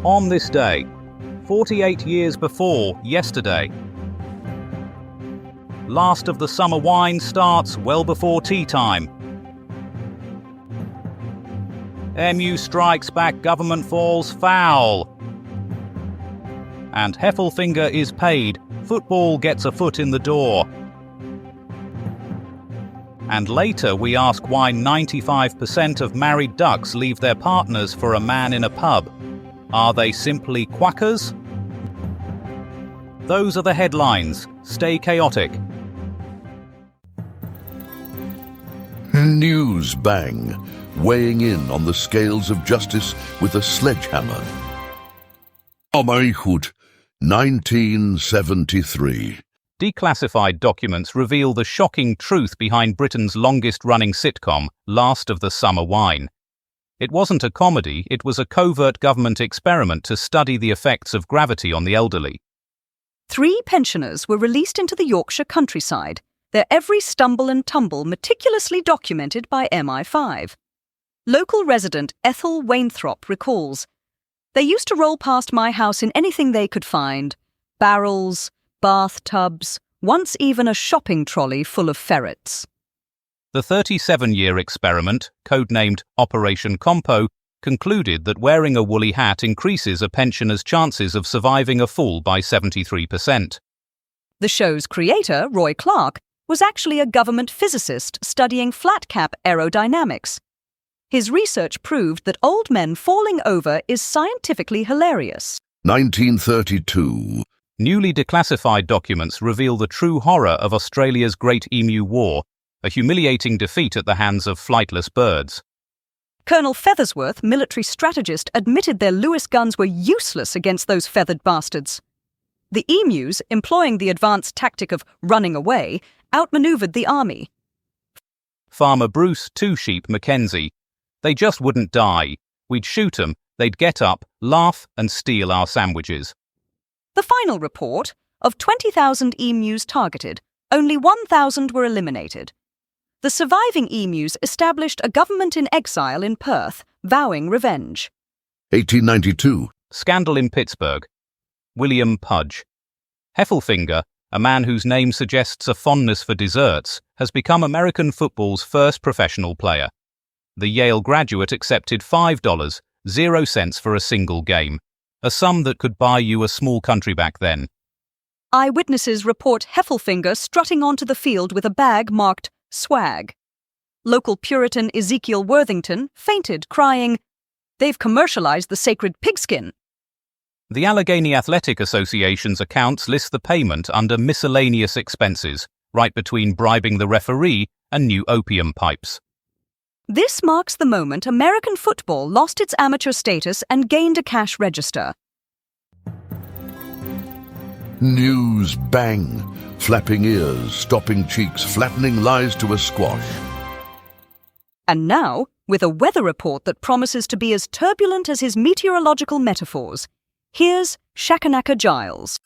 On this day, 48 years before yesterday, last of the summer wine starts well before tea time. Emu strikes back, government falls foul. And Heffelfinger is paid, football gets a foot in the door. And later we ask why 95% of married ducks leave their partners for a man in a pub. Are they simply quackers? Those are the headlines. Stay chaotic. News bang, weighing in on the scales of justice with a sledgehammer. Oh my hood, 1973. Declassified documents reveal the shocking truth behind Britain's longest-running sitcom, Last of the Summer Wine. It wasn't a comedy, it was a covert government experiment to study the effects of gravity on the elderly. 3 pensioners were released into the Yorkshire countryside, their every stumble and tumble meticulously documented by MI5. Local resident Ethel Wainthrop recalls, "They used to roll past my house in anything they could find. Barrels, bathtubs, once even a shopping trolley full of ferrets." The 37-year experiment, codenamed Operation Compo, concluded that wearing a woolly hat increases a pensioner's chances of surviving a fall by 73%. The show's creator, Roy Clark, was actually a government physicist studying flat-cap aerodynamics. His research proved that old men falling over is scientifically hilarious. 1932. Newly declassified documents reveal the true horror of Australia's Great Emu War, a humiliating defeat at the hands of flightless birds. Colonel Feathersworth, military strategist, admitted their Lewis guns were useless against those feathered bastards. The emus, employing the advanced tactic of running away, outmaneuvered the army. Farmer Bruce, 2 sheep, Mackenzie. They just wouldn't die. We'd shoot 'em, they'd get up, laugh, and steal our sandwiches. The final report, of 20,000 emus targeted, only 1,000 were eliminated. The surviving emus established a government in exile in Perth, vowing revenge. 1892. Scandal in Pittsburgh. William Pudge. Heffelfinger, a man whose name suggests a fondness for desserts, has become American football's first professional player. The Yale graduate accepted $5.00 for a single game, a sum that could buy you a small country back then. Eyewitnesses report Heffelfinger strutting onto the field with a bag marked swag. Local Puritan Ezekiel Worthington fainted, crying, "They've commercialized the sacred pigskin." The Allegheny Athletic Association's accounts list the payment under miscellaneous expenses, right between bribing the referee and new opium pipes. This marks the moment American football lost its amateur status and gained a cash register. News bang, flapping ears, stopping cheeks, flattening lies to a squash. And now, with a weather report that promises to be as turbulent as his meteorological metaphors, here's Shakanaka Giles.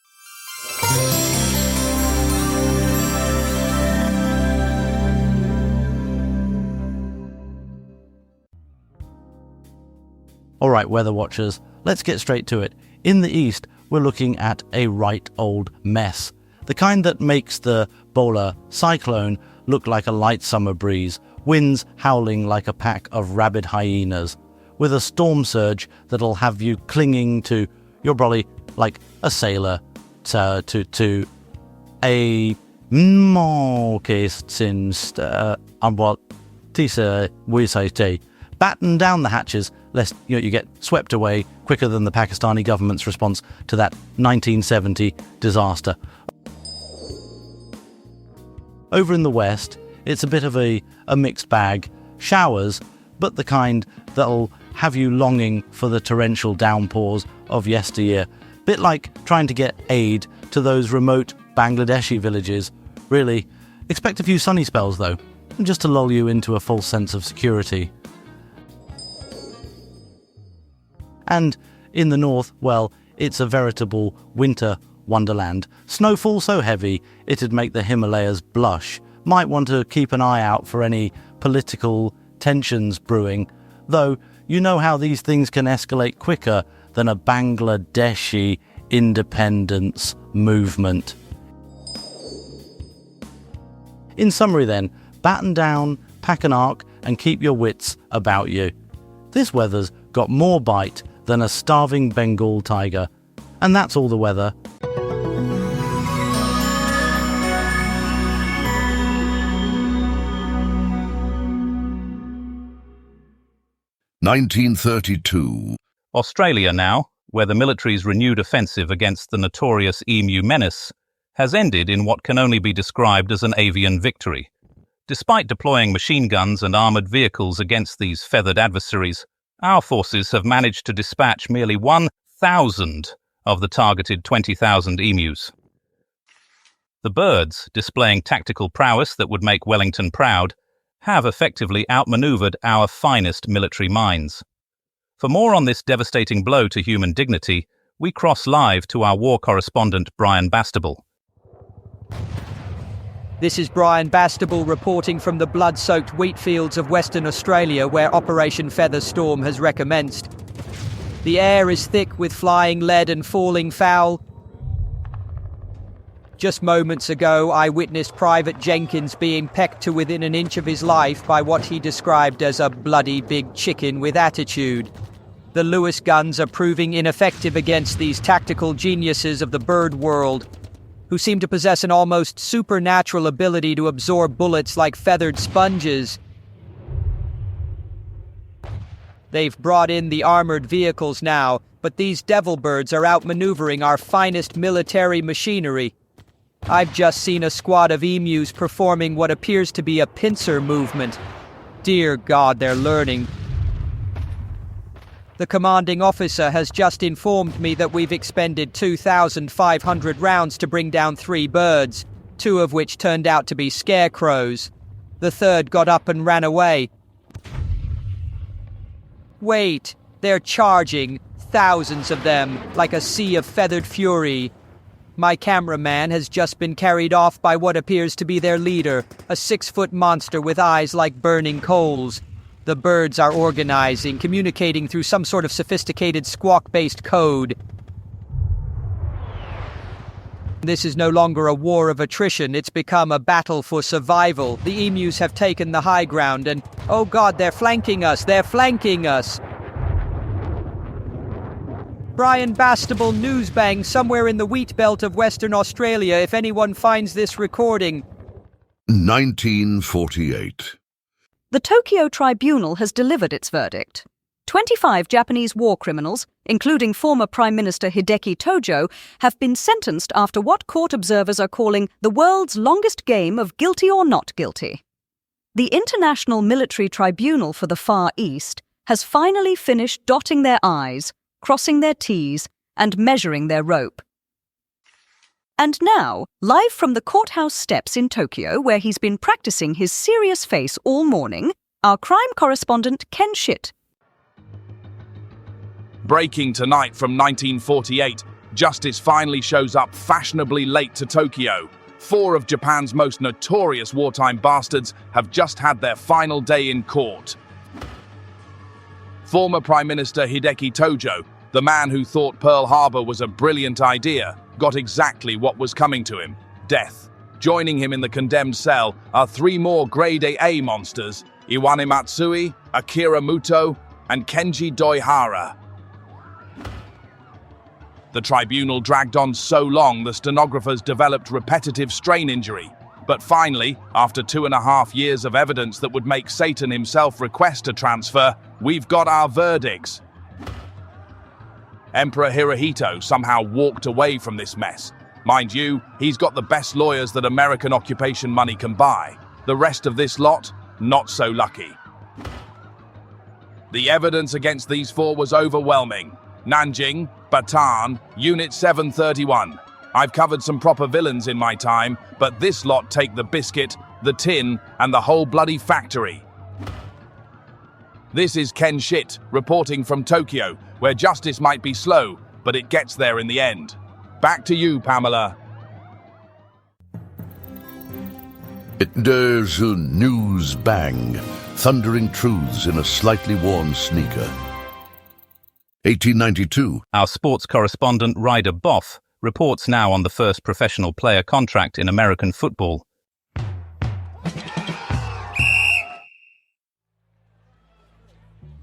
All right, weather watchers, let's get straight to it. In the east, we're looking at a right old mess. The kind that makes the Bowler cyclone look like a light summer breeze, winds howling like a pack of rabid hyenas, with a storm surge that'll have you clinging to your brolly like a sailor to a batten down the hatches lest you get swept away quicker than the Pakistani government's response to that 1970 disaster. Over in the west, it's a bit of a mixed bag. Showers, but the kind that'll have you longing for the torrential downpours of yesteryear. Bit like trying to get aid to those remote Bangladeshi villages. Really, expect a few sunny spells though, just to lull you into a false sense of security. And in the north, well, it's a veritable winter wonderland. Snowfall so heavy it'd make the Himalayas blush. Might want to keep an eye out for any political tensions brewing, though you know how these things can escalate quicker than a Bangladeshi independence movement. In summary then, batten down, pack an arc, and keep your wits about you. This weather's got more bite than a starving Bengal tiger. And that's all the weather. (1932). Australia now, where the military's renewed offensive against the notorious emu menace has ended in what can only be described as an avian victory. Despite deploying machine guns and armoured vehicles against these feathered adversaries, our forces have managed to dispatch merely 1,000 of the targeted 20,000 emus. The birds, displaying tactical prowess that would make Wellington proud, have effectively outmanoeuvred our finest military minds. For more on this devastating blow to human dignity, we cross live to our war correspondent Brian Bastable. This is Brian Bastable reporting from the blood-soaked wheat fields of Western Australia, where Operation Feather Storm has recommenced. The air is thick with flying lead and falling foul. Just moments ago, I witnessed Private Jenkins being pecked to within an inch of his life by what he described as a bloody big chicken with attitude. The Lewis guns are proving ineffective against these tactical geniuses of the bird world, who seem to possess an almost supernatural ability to absorb bullets like feathered sponges. They've brought in the armored vehicles now, but these devil birds are outmaneuvering our finest military machinery. I've just seen a squad of emus performing what appears to be a pincer movement. Dear God, they're learning. The commanding officer has just informed me that we've expended 2,500 rounds to bring down 3 birds, 2 of which turned out to be scarecrows. The third got up and ran away. Wait, they're charging, thousands of them, like a sea of feathered fury. My cameraman has just been carried off by what appears to be their leader, a 6-foot monster with eyes like burning coals. The birds are organizing, communicating through some sort of sophisticated squawk-based code. This is no longer a war of attrition, it's become a battle for survival. The emus have taken the high ground and, oh God, they're flanking us! Brian Bastable Newsbang somewhere in the wheat belt of Western Australia if anyone finds this recording. 1948. The Tokyo Tribunal has delivered its verdict. 25 Japanese war criminals, including former Prime Minister Hideki Tojo, have been sentenced after what court observers are calling the world's longest game of guilty or not guilty. The International Military Tribunal for the Far East has finally finished dotting their I's, crossing their T's, and measuring their rope. And now, live from the courthouse steps in Tokyo, where he's been practicing his serious face all morning, our crime correspondent Ken Schitt. Breaking tonight from 1948, justice finally shows up fashionably late to Tokyo. 4 of Japan's most notorious wartime bastards have just had their final day in court. Former Prime Minister Hideki Tojo, the man who thought Pearl Harbor was a brilliant idea, got exactly what was coming to him: death. Joining him in the condemned cell are 3 more Grade A monsters: Iwane Matsui, Akira Muto, and Kenji Doihara. The tribunal dragged on so long the stenographers developed repetitive strain injury. But finally, after 2.5 years of evidence that would make Satan himself request a transfer, we've got our verdicts. Emperor Hirohito somehow walked away from this mess. Mind you, he's got the best lawyers that American occupation money can buy. The rest of this lot, not so lucky. The evidence against these 4 was overwhelming. Nanjing, Bataan, Unit 731. I've covered some proper villains in my time, but this lot take the biscuit, the tin, and the whole bloody factory. This is Ken Schitt, reporting from Tokyo, where justice might be slow, but it gets there in the end. Back to you, Pamela. There's a news bang, thundering truths in a slightly worn sneaker. 1892. Our sports correspondent Ryder Boff reports now on the first professional player contract in American football.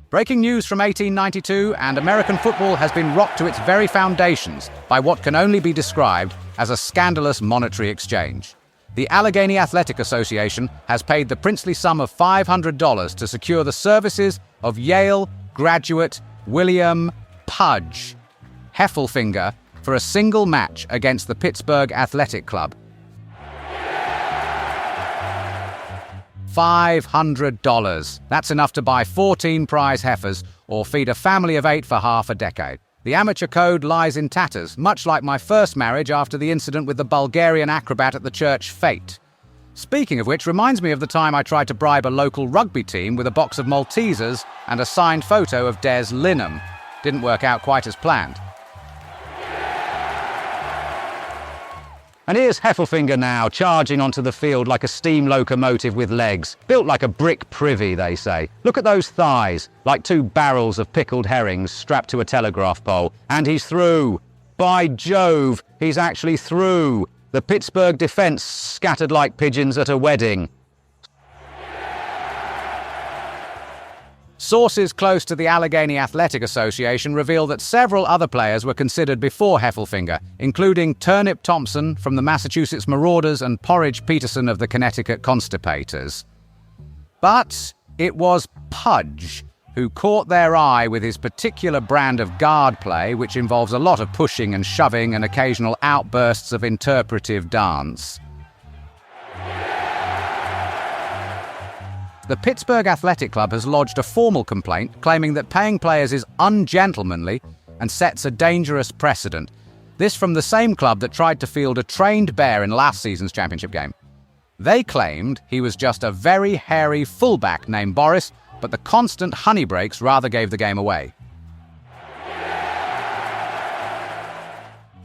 Breaking news from 1892, and American football has been rocked to its very foundations by what can only be described as a scandalous monetary exchange. The Allegheny Athletic Association has paid the princely sum of $500 to secure the services of Yale graduate William Pudge Heffelfinger for a single match against the Pittsburgh Athletic Club. $500. That's enough to buy 14 prize heifers or feed a family of 8 for half a decade. The amateur code lies in tatters, much like my first marriage after the incident with the Bulgarian acrobat at the church fete. Speaking of which, reminds me of the time I tried to bribe a local rugby team with a box of Maltesers and a signed photo of Des Lynam. Didn't work out quite as planned. And here's Heffelfinger now, charging onto the field like a steam locomotive with legs. Built like a brick privy, they say. Look at those thighs, like 2 barrels of pickled herrings strapped to a telegraph pole. And he's through. By Jove, he's actually through. The Pittsburgh defence scattered like pigeons at a wedding. Sources close to the Allegheny Athletic Association reveal that several other players were considered before Heffelfinger, including Turnip Thompson from the Massachusetts Marauders and Porridge Peterson of the Connecticut Constipators. But it was Pudge who caught their eye with his particular brand of guard play, which involves a lot of pushing and shoving and occasional outbursts of interpretive dance. The Pittsburgh Athletic Club has lodged a formal complaint claiming that paying players is ungentlemanly and sets a dangerous precedent. This from the same club that tried to field a trained bear in last season's championship game. They claimed he was just a very hairy fullback named Boris, but the constant honey breaks rather gave the game away.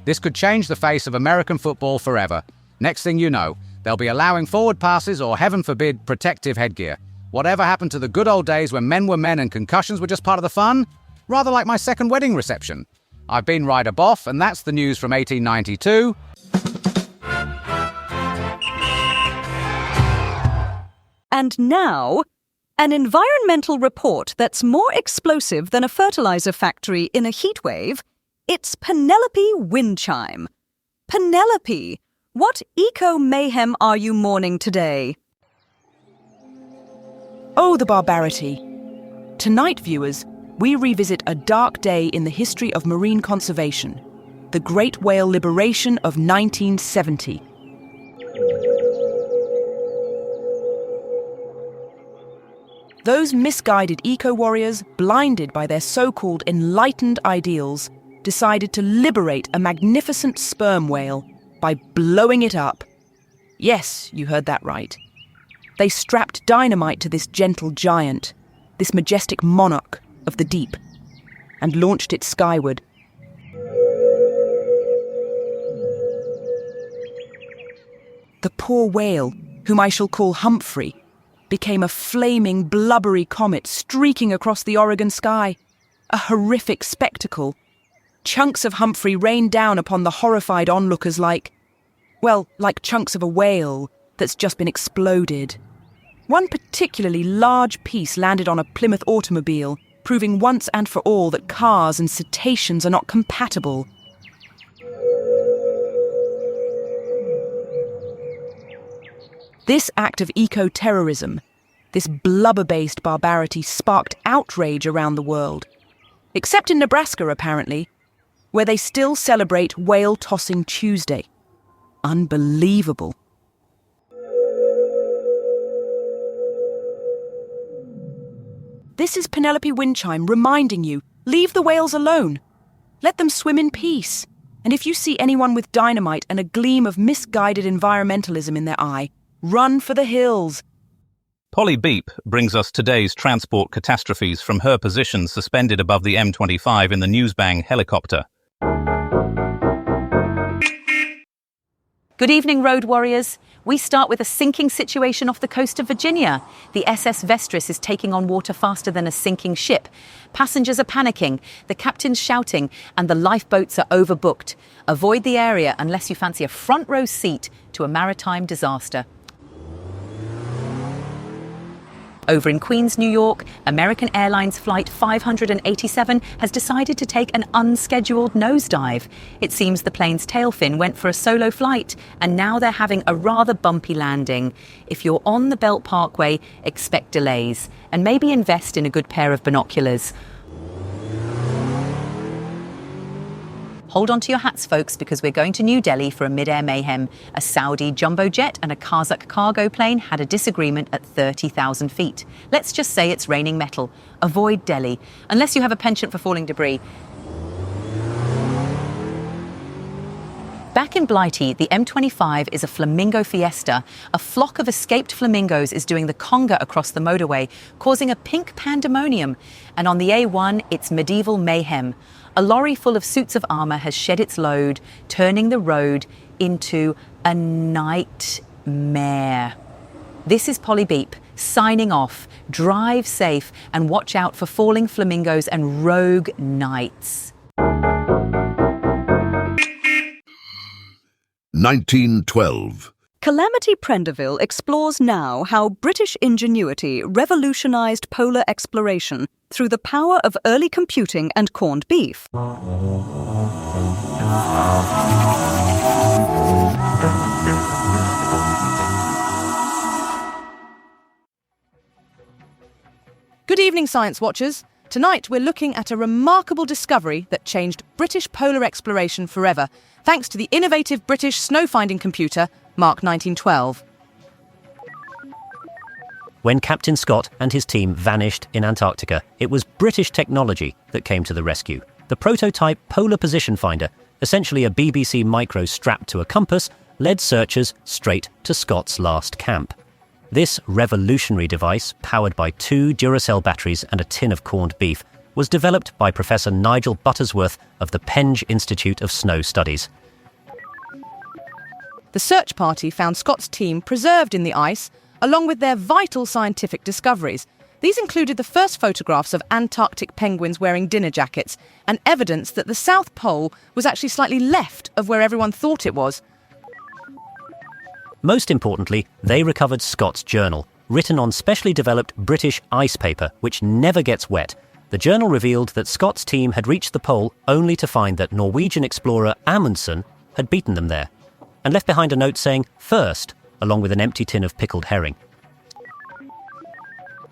This could change the face of American football forever. Next thing you know, they'll be allowing forward passes or, heaven forbid, protective headgear. Whatever happened to the good old days when men were men and concussions were just part of the fun? Rather like my second wedding reception. I've been Ryder Boff, and that's the news from 1892. And now, an environmental report that's more explosive than a fertilizer factory in a heatwave. It's Penelope Wind Chime. Penelope, what eco-mayhem are you mourning today? Oh, the barbarity. Tonight, viewers, we revisit a dark day in the history of marine conservation, the Great Whale Liberation of 1970. Those misguided eco-warriors, blinded by their so-called enlightened ideals, decided to liberate a magnificent sperm whale by blowing it up. Yes, you heard that right. They strapped dynamite to this gentle giant, this majestic monarch of the deep, and launched it skyward. The poor whale, whom I shall call Humphrey, became a flaming, blubbery comet streaking across the Oregon sky. A horrific spectacle. Chunks of Humphrey rained down upon the horrified onlookers like chunks of a whale that's just been exploded. One particularly large piece landed on a Plymouth automobile, proving once and for all that cars and cetaceans are not compatible. This act of eco-terrorism, this blubber-based barbarity, sparked outrage around the world. Except in Nebraska, apparently, where they still celebrate Whale Tossing Tuesday. Unbelievable. This is Penelope Windchime reminding you, leave the whales alone. Let them swim in peace. And if you see anyone with dynamite and a gleam of misguided environmentalism in their eye, run for the hills. Polly Beep brings us today's transport catastrophes from her position suspended above the M25 in the Newsbang helicopter. Good evening, road warriors. We start with a sinking situation off the coast of Virginia. The SS Vestris is taking on water faster than a sinking ship. Passengers are panicking, the captain's shouting, and the lifeboats are overbooked. Avoid the area unless you fancy a front row seat to a maritime disaster. Over in Queens, New York, American Airlines Flight 587 has decided to take an unscheduled nosedive. It seems the plane's tail fin went for a solo flight, and now they're having a rather bumpy landing. If you're on the Belt Parkway, expect delays, and maybe invest in a good pair of binoculars. Hold on to your hats, folks, because we're going to New Delhi for a mid-air mayhem. A Saudi jumbo jet and a Kazakh cargo plane had a disagreement at 30,000 feet. Let's just say it's raining metal. Avoid Delhi, unless you have a penchant for falling debris. Back in Blighty, the M25 is a flamingo fiesta. A flock of escaped flamingos is doing the conga across the motorway, causing a pink pandemonium. And on the A1, it's medieval mayhem. A lorry full of suits of armour has shed its load, turning the road into a nightmare. This is Polly Beep, signing off. Drive safe and watch out for falling flamingos and rogue knights. 1912. Calamity Prenderville explores now how British ingenuity revolutionised polar exploration through the power of early computing and corned beef. Good evening, Science Watchers. Tonight we're looking at a remarkable discovery that changed British polar exploration forever, thanks to the innovative British snow-finding computer, Mark 1912. When Captain Scott and his team vanished in Antarctica, it was British technology that came to the rescue. The prototype Polar Position Finder, essentially a BBC Micro strapped to a compass, led searchers straight to Scott's last camp. This revolutionary device, powered by 2 Duracell batteries and a tin of corned beef, was developed by Professor Nigel Buttersworth of the Penge Institute of Snow Studies. The search party found Scott's team preserved in the ice, along with their vital scientific discoveries. These included the first photographs of Antarctic penguins wearing dinner jackets and evidence that the South Pole was actually slightly left of where everyone thought it was. Most importantly, they recovered Scott's journal, written on specially developed British ice paper, which never gets wet. The journal revealed that Scott's team had reached the pole only to find that Norwegian explorer Amundsen had beaten them there, and left behind a note saying "first," along with an empty tin of pickled herring.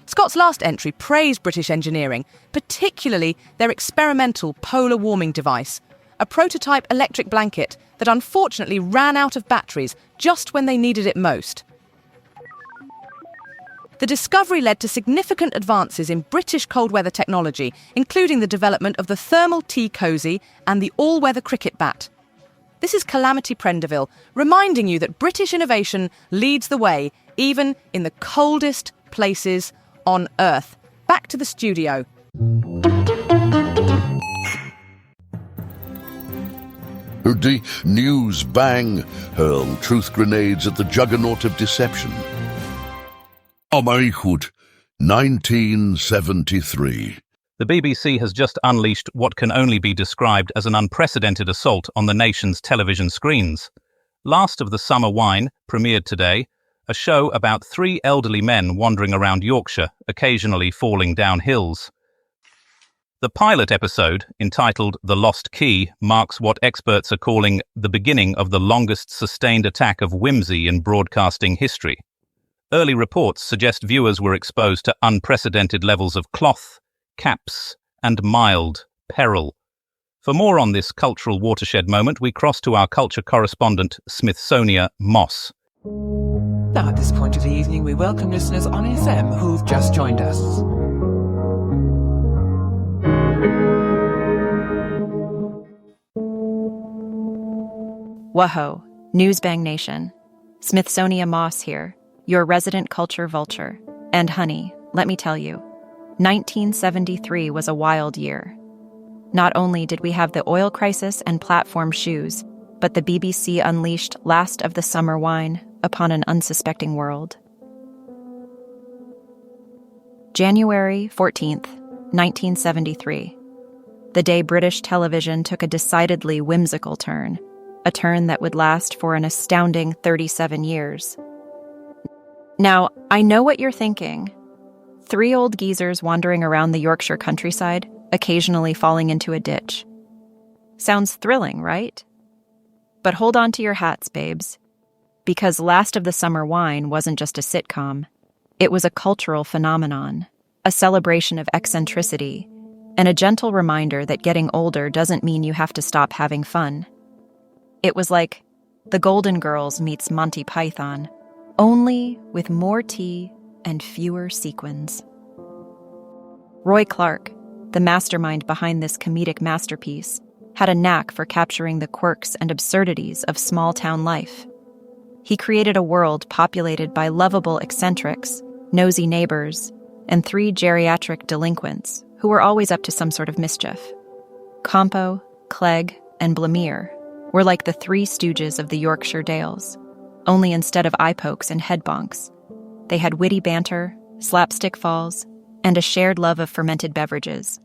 Scott's last entry praised British engineering, particularly their experimental polar warming device, a prototype electric blanket that unfortunately ran out of batteries just when they needed it most. The discovery led to significant advances in British cold weather technology, including the development of the thermal tea cosy and the all-weather cricket bat. This is Calamity Prenderville, reminding you that British innovation leads the way, even in the coldest places on Earth. Back to the studio. The news bang, hurl truth grenades at the juggernaut of deception. Ameichut, 1973. The BBC has just unleashed what can only be described as an unprecedented assault on the nation's television screens. Last of the Summer Wine premiered today, a show about 3 elderly men wandering around Yorkshire, occasionally falling down hills. The pilot episode, entitled The Lost Key, marks what experts are calling the beginning of the longest sustained attack of whimsy in broadcasting history. Early reports suggest viewers were exposed to unprecedented levels of cloth, caps, and mild peril. For more on this cultural watershed moment, we cross to our culture correspondent, Smithsonia Moss. Now, at this point of the evening, we welcome listeners on FM who've just joined us. Whoa, Newsbang Nation. Smithsonia Moss here, your resident culture vulture. And honey, let me tell you, 1973 was a wild year. Not only did we have the oil crisis and platform shoes, but the BBC unleashed Last of the Summer Wine, upon an unsuspecting world. January 14th, 1973. The day British television took a decidedly whimsical turn, a turn that would last for an astounding 37 years. Now, I know what you're thinking. 3 old geezers wandering around the Yorkshire countryside, occasionally falling into a ditch. Sounds thrilling, right? But hold on to your hats, babes. Because Last of the Summer Wine wasn't just a sitcom. It was a cultural phenomenon, a celebration of eccentricity, and a gentle reminder that getting older doesn't mean you have to stop having fun. It was like The Golden Girls meets Monty Python, only with more tea and fewer sequins. Roy Clark, the mastermind behind this comedic masterpiece, had a knack for capturing the quirks and absurdities of small-town life. He created a world populated by lovable eccentrics, nosy neighbors, and 3 geriatric delinquents who were always up to some sort of mischief. Compo, Clegg, and Blamire were like the 3 stooges of the Yorkshire Dales, only instead of eye pokes and head bonks, they had witty banter, slapstick falls, and a shared love of fermented beverages.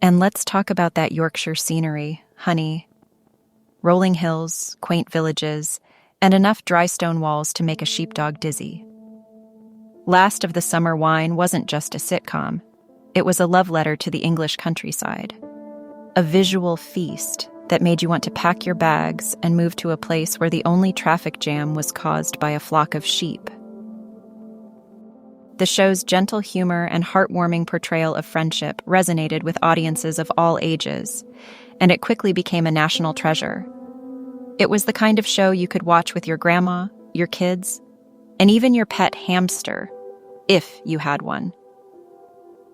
And let's talk about that Yorkshire scenery, honey. Rolling hills, quaint villages, and enough dry stone walls to make a sheepdog dizzy. Last of the Summer Wine wasn't just a sitcom. It was a love letter to the English countryside. A visual feast that made you want to pack your bags and move to a place where the only traffic jam was caused by a flock of sheep. The show's gentle humor and heartwarming portrayal of friendship resonated with audiences of all ages, and it quickly became a national treasure. It was the kind of show you could watch with your grandma, your kids, and even your pet hamster, if you had one.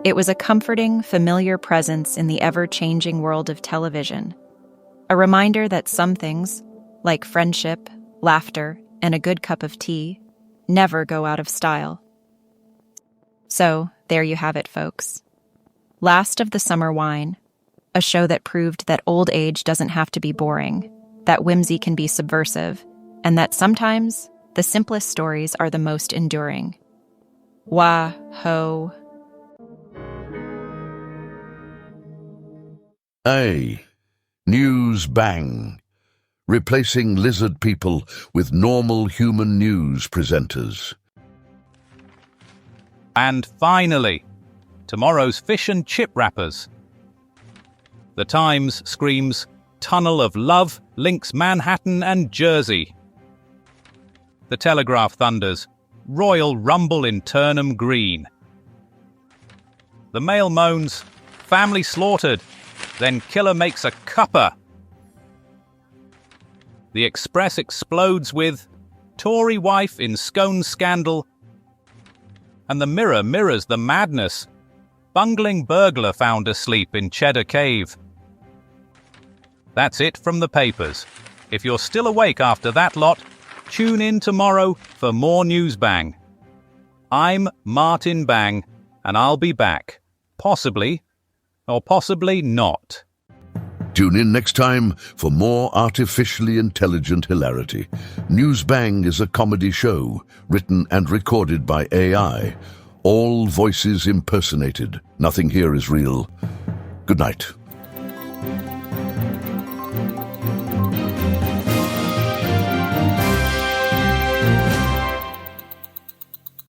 It was a comforting, familiar presence in the ever-changing world of television, a reminder that some things, like friendship, laughter, and a good cup of tea, never go out of style. So, there you have it, folks. Last of the Summer Wine, a show that proved that old age doesn't have to be boring, that whimsy can be subversive, and that sometimes the simplest stories are the most enduring. Wah-ho. A. News bang. Replacing lizard people with normal human news presenters. And finally, tomorrow's fish and chip wrappers. The Times screams, "Tunnel of Love links Manhattan and Jersey." The Telegraph thunders, "Royal Rumble in Turnham Green." The Mail moans, "Family slaughtered, then killer makes a cuppa." The Express explodes with, "Tory wife in scone scandal." And the Mirror mirrors the madness, "Bungling burglar found asleep in Cheddar Cave." That's it from the papers. If you're still awake after that lot, tune in tomorrow for more News Bang. I'm Martin Bang, and I'll be back. Possibly, or possibly not. Tune in next time for more artificially intelligent hilarity. News Bang is a comedy show, written and recorded by AI. All voices impersonated. Nothing here is real. Good night.